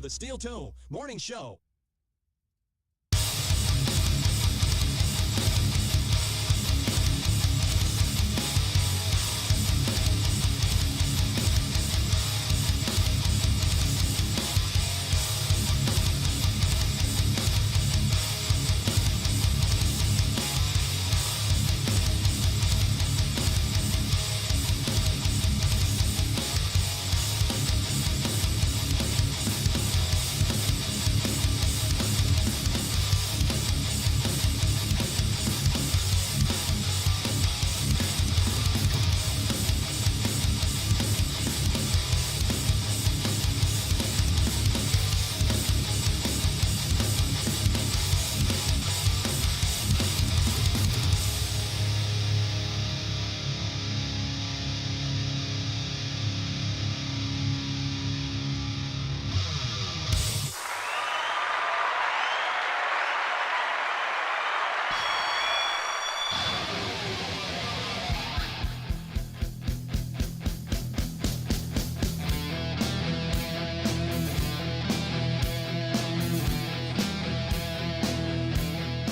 the Steel Toe Morning Show.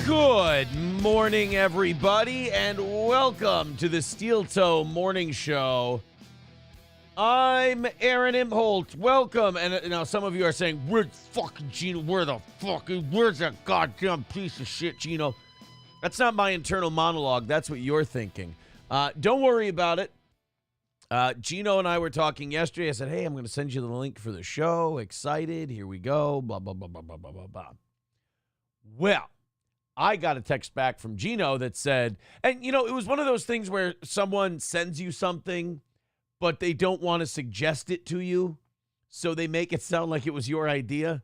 Good morning, everybody, and welcome to the Steel Toe Morning Show. I'm Aaron Imholt. Welcome. And now some of you are saying, where's fucking Geno? Where's that goddamn piece of shit, Geno? That's not my internal monologue. That's what you're thinking. Don't worry about it. Geno and I were talking yesterday. I said, hey, I'm going to send you the link for the show. Excited. Here we go. Blah, blah, blah, blah, blah, blah, blah, blah. Well, I got a text back from Geno that said, and you know, it was one of those things where someone sends you something, but they don't want to suggest it to you, so they make it sound like it was your idea.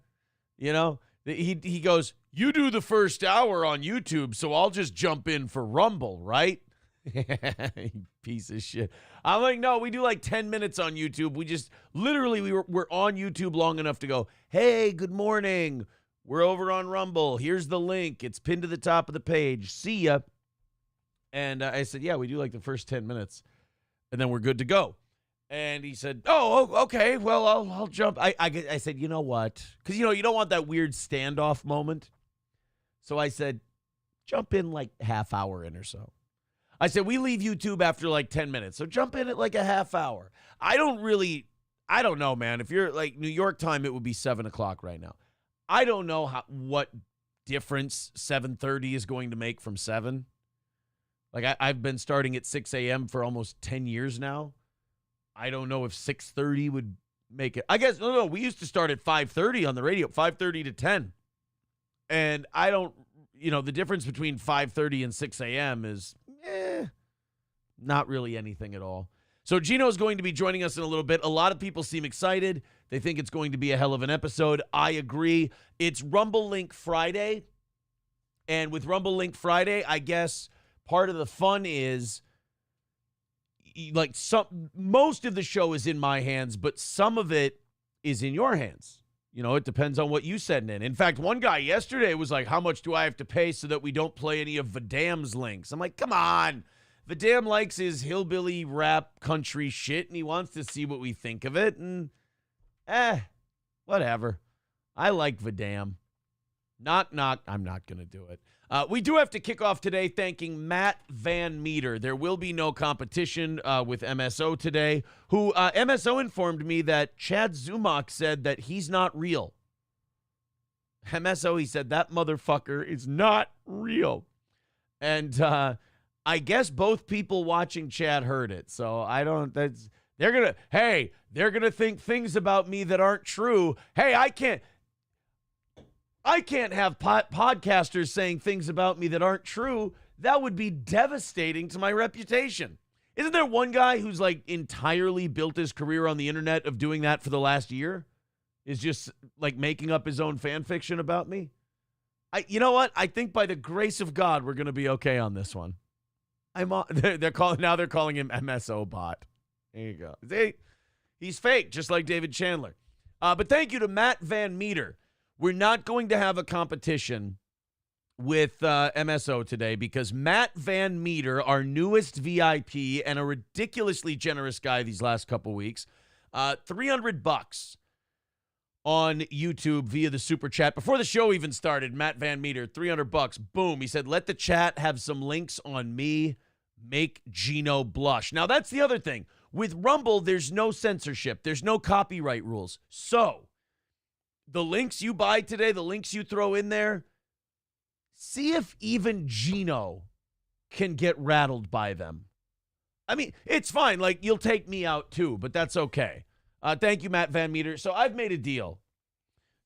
You know, he goes, you do the first hour on YouTube, so I'll just jump in for Rumble, right? Piece of shit. I'm like, no, we do like 10 minutes on YouTube. We just literally we're on YouTube long enough to go, hey, good morning. We're over on Rumble. Here's the link. It's pinned to the top of the page. See ya. And I said, yeah, we do like the first 10 minutes, and then we're good to go. And he said, oh, okay. Well, I'll jump. I said, you know what? Because, you know, you don't want that weird standoff moment. So I said, jump in like half hour in or so. I said, we leave YouTube after like 10 minutes. So jump in at like a half hour. I don't know, man. If you're like New York time, it would be 7 o'clock right now. I don't know what difference 7:30 is going to make from 7. Like, I've been starting at 6 a.m. for almost 10 years now. I don't know if 6:30 would make it. I guess, no, we used to start at 5:30 on the radio, 5:30 to 10. And I don't, you know, the difference between 5:30 and 6 a.m. is, not really anything at all. So Geno is going to be joining us in a little bit. A lot of people seem excited. They think it's going to be a hell of an episode. I agree. It's Rumble Link Friday. And with Rumble Link Friday, I guess part of the fun is like most of the show is in my hands, but some of it is in your hands. You know, it depends on what you send in. In fact, one guy yesterday was like, how much do I have to pay so that we don't play any of Vadam's links? I'm like, come on. Vadam likes his hillbilly rap country shit, and he wants to see what we think of it, and whatever. I like Vadam. Knock, knock. I'm not going to do it. We do have to kick off today thanking Matt Van Meter. There will be no competition with MSO today, who MSO informed me that Chad Zumach said that he's not real. MSO, he said, that motherfucker is not real. And I guess both people watching Chad heard it. So I don't, they're going to think things about me that aren't true. Hey, I can't have podcasters saying things about me that aren't true. That would be devastating to my reputation. Isn't there one guy who's like entirely built his career on the internet of doing that for the last year? Is just like making up his own fan fiction about me? You know what? I think by the grace of God, we're going to be okay on this one. They're calling him MSO bot. There you go. He's fake, just like David Chandler. But thank you to Matt Van Meter. We're not going to have a competition with MSO today because Matt Van Meter, our newest VIP and a ridiculously generous guy these last couple weeks, $300 on YouTube via the super chat. Before the show even started, Matt Van Meter, $300. Boom. He said, let the chat have some links on me. Make Geno blush. Now, that's the other thing. With Rumble, there's no censorship. There's no copyright rules. So, the links you buy today, the links you throw in there, see if even Geno can get rattled by them. I mean, it's fine. Like, you'll take me out too, but that's okay. Thank you, Matt Van Meter. So I've made a deal.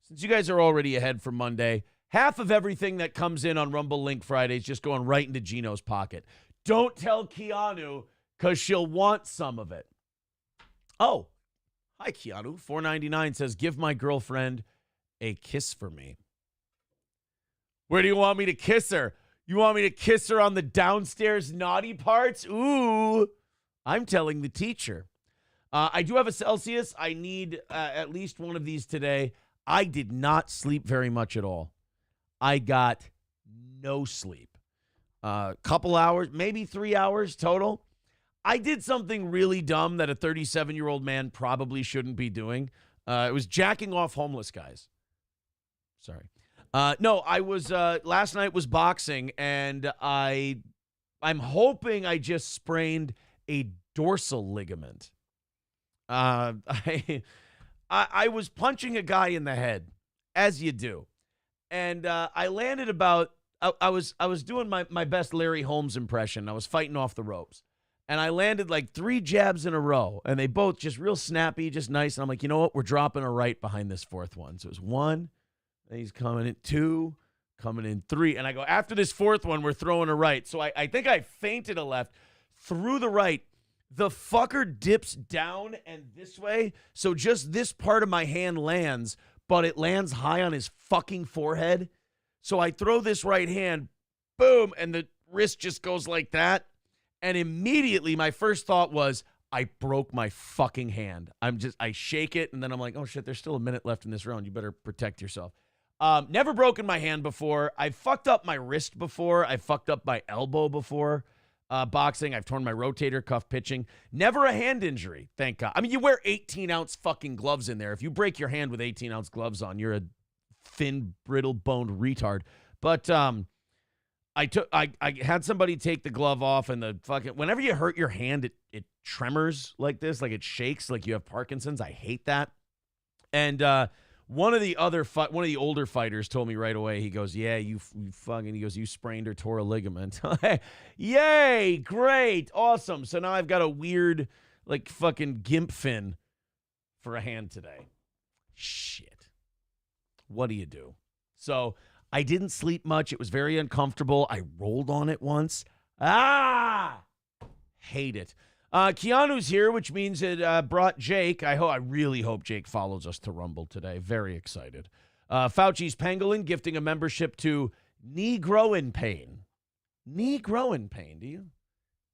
Since you guys are already ahead for Monday, half of everything that comes in on Rumble Link Friday is just going right into Geno's pocket. Don't tell Keanu, because she'll want some of it. Oh, hi, Keanu. $4.99 says, give my girlfriend a kiss for me. Where do you want me to kiss her? You want me to kiss her on the downstairs naughty parts? Ooh, I'm telling the teacher. I do have a Celsius. I need at least one of these today. I did not sleep very much at all. I got no sleep. Couple hours, maybe 3 hours total. I did something really dumb that a 37-year-old man probably shouldn't be doing. It was jacking off homeless guys. Sorry. No, I was last night was boxing, and I'm hoping I just sprained a dorsal ligament. I was punching a guy in the head, as you do, and I landed about. I was doing my best Larry Holmes impression. I was fighting off the ropes, and I landed like 3 jabs in a row, and they both just real snappy, just nice. And I'm like, you know what? We're dropping a right behind this 4th one. So it was 1. And he's coming in 2, coming in 3. And I go, after this 4th one, we're throwing a right. So I think I feinted a left, threw the right. The fucker dips down and this way. So just this part of my hand lands, but it lands high on his fucking forehead. So I throw this right hand, boom, and the wrist just goes like that. And immediately my first thought was, I broke my fucking hand. I shake it, and then I'm like, oh shit, there's still a minute left in this round. You better protect yourself. Never broken my hand before. I've fucked up my wrist before. I fucked up my elbow before. Boxing. I've torn my rotator cuff pitching. Never a hand injury, thank God. I mean, you wear 18-ounce fucking gloves in there. If you break your hand with 18-ounce gloves on, you're a thin, brittle-boned retard. But I had somebody take the glove off, and the fucking whenever you hurt your hand, it tremors like this, like it shakes, like you have Parkinson's. I hate that. And one of the older fighters told me right away. He goes, "Yeah, you fucking." He goes, "You sprained or tore a ligament." Yay! Great, awesome. So now I've got a weird, like fucking gimp fin for a hand today. Shit. What do you do? So I didn't sleep much. It was very uncomfortable. I rolled on it once. Hate it. Keanu's here, which means it brought Jake. I really hope Jake follows us to Rumble today. Very excited. Fauci's Pangolin gifting a membership to Knee Growin' Pain. Knee Growin' Pain, do you?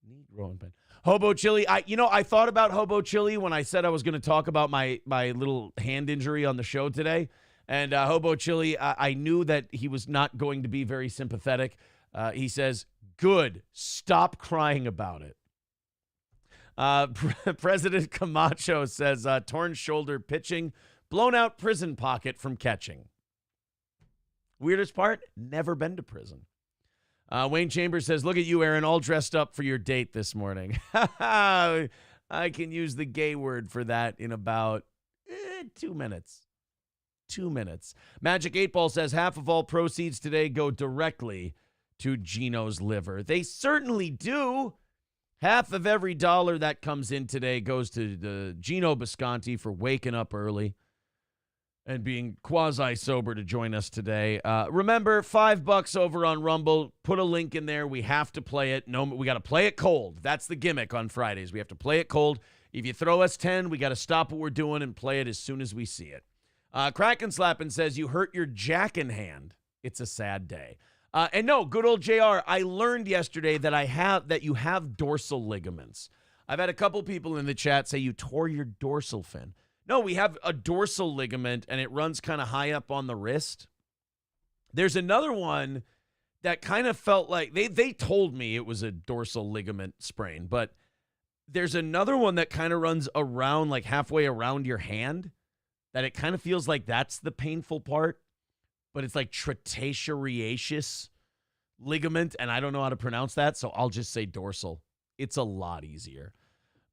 Knee Growin' Pain. Hobo Chili. I thought about Hobo Chili when I said I was going to talk about my little hand injury on the show today. And Hobo Chili, I knew that he was not going to be very sympathetic. He says, good, stop crying about it. President Camacho says, torn shoulder pitching, blown out prison pocket from catching. Weirdest part, never been to prison. Wayne Chambers says, look at you, Aaron, all dressed up for your date this morning. I can use the gay word for that in about 2 minutes. 2 minutes. Magic 8 Ball says half of all proceeds today go directly to Geno's liver. They certainly do. Half of every dollar that comes in today goes to the Geno Bisconte for waking up early and being quasi-sober to join us today. Remember, $5 over on Rumble. Put a link in there. We have to play it. No, we got to play it cold. That's the gimmick on Fridays. We have to play it cold. If you throw us 10, we got to stop what we're doing and play it as soon as we see it. Kraken Slappin' says, you hurt your jackin' hand. It's a sad day. And no, good old JR, I learned yesterday that you have dorsal ligaments. I've had a couple people in the chat say you tore your dorsal fin. No, we have a dorsal ligament, and it runs kind of high up on the wrist. There's another one that kind of felt like, they told me it was a dorsal ligament sprain, but there's another one that kind of runs around, like halfway around your hand. that it kind of feels like that's the painful part, but it's like trapezius ligament, and I don't know how to pronounce that, so I'll just say dorsal. It's a lot easier.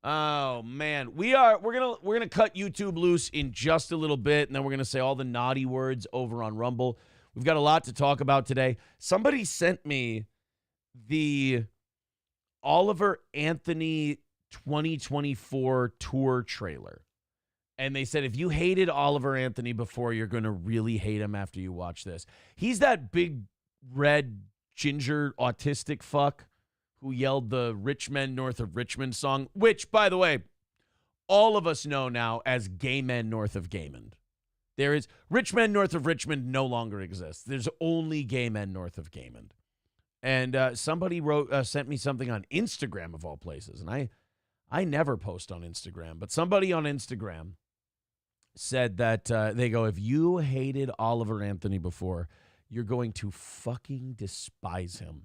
Oh man, we're gonna cut YouTube loose in just a little bit, and then we're gonna say all the naughty words over on Rumble. We've got a lot to talk about today. Somebody sent me the Oliver Anthony 2024 tour trailer, and they said if you hated Oliver Anthony before, you're gonna really hate him after you watch this. He's that big red ginger autistic fuck who yelled the Rich Men North of Richmond song, which, by the way, all of us know now as Gay Men North of Gaymond. There is Rich Men North of Richmond no longer exists. There's only Gay Men North of Gaymond. And somebody sent me something on Instagram of all places, and I never post on Instagram, but somebody on Instagram said that they go, if you hated Oliver Anthony before, you're going to fucking despise him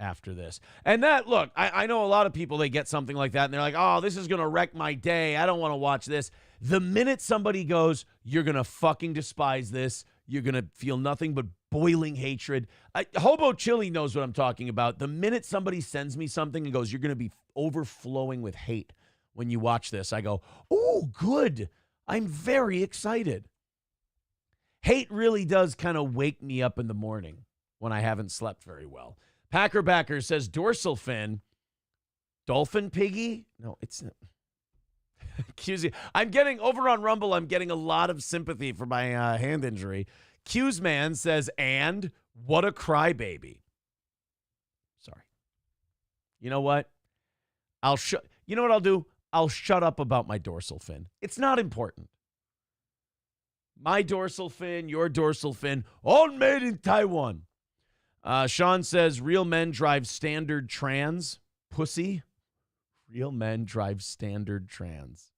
after this. And that, look, I know a lot of people, they get something like that, and they're like, oh, this is going to wreck my day. I don't want to watch this. The minute somebody goes, you're going to fucking despise this, you're going to feel nothing but boiling hatred. Hobo Chili knows what I'm talking about. The minute somebody sends me something and goes, you're going to be overflowing with hate when you watch this, I go, oh, good. I'm very excited. Hate really does kind of wake me up in the morning when I haven't slept very well. Packerbacker says dorsal fin. Dolphin piggy? No, it's not. QZ. I'm getting, over on Rumble, I'm getting a lot of sympathy for my hand injury. Q's-man says, and what a crybaby. Sorry. You know what? You know what I'll do? I'll shut up about my dorsal fin. It's not important. My dorsal fin, your dorsal fin, all made in Taiwan. Sean says, real men drive standard trans. Pussy. Real men drive standard trans.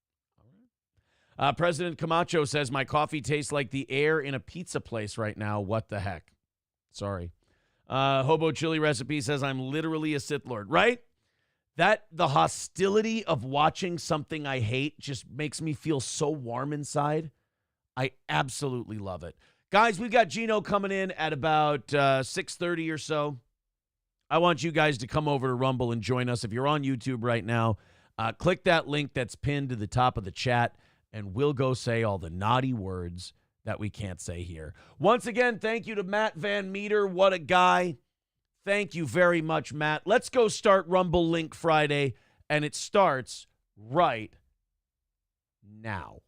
All right. President Camacho says, my coffee tastes like the air in a pizza place right now. What the heck? Sorry. Hobo Chili Recipe says, I'm literally a Sith Lord. Right? That the hostility of watching something I hate just makes me feel so warm inside. I absolutely love it. Guys, we've got Geno coming in at about 6:30 or so. I want you guys to come over to Rumble and join us. If you're on YouTube right now, click that link that's pinned to the top of the chat, and we'll go say all the naughty words that we can't say here. Once again, thank you to Matt Van Meter. What a guy. Thank you very much, Matt. Let's go start Rumble Link Friday, and it starts right now.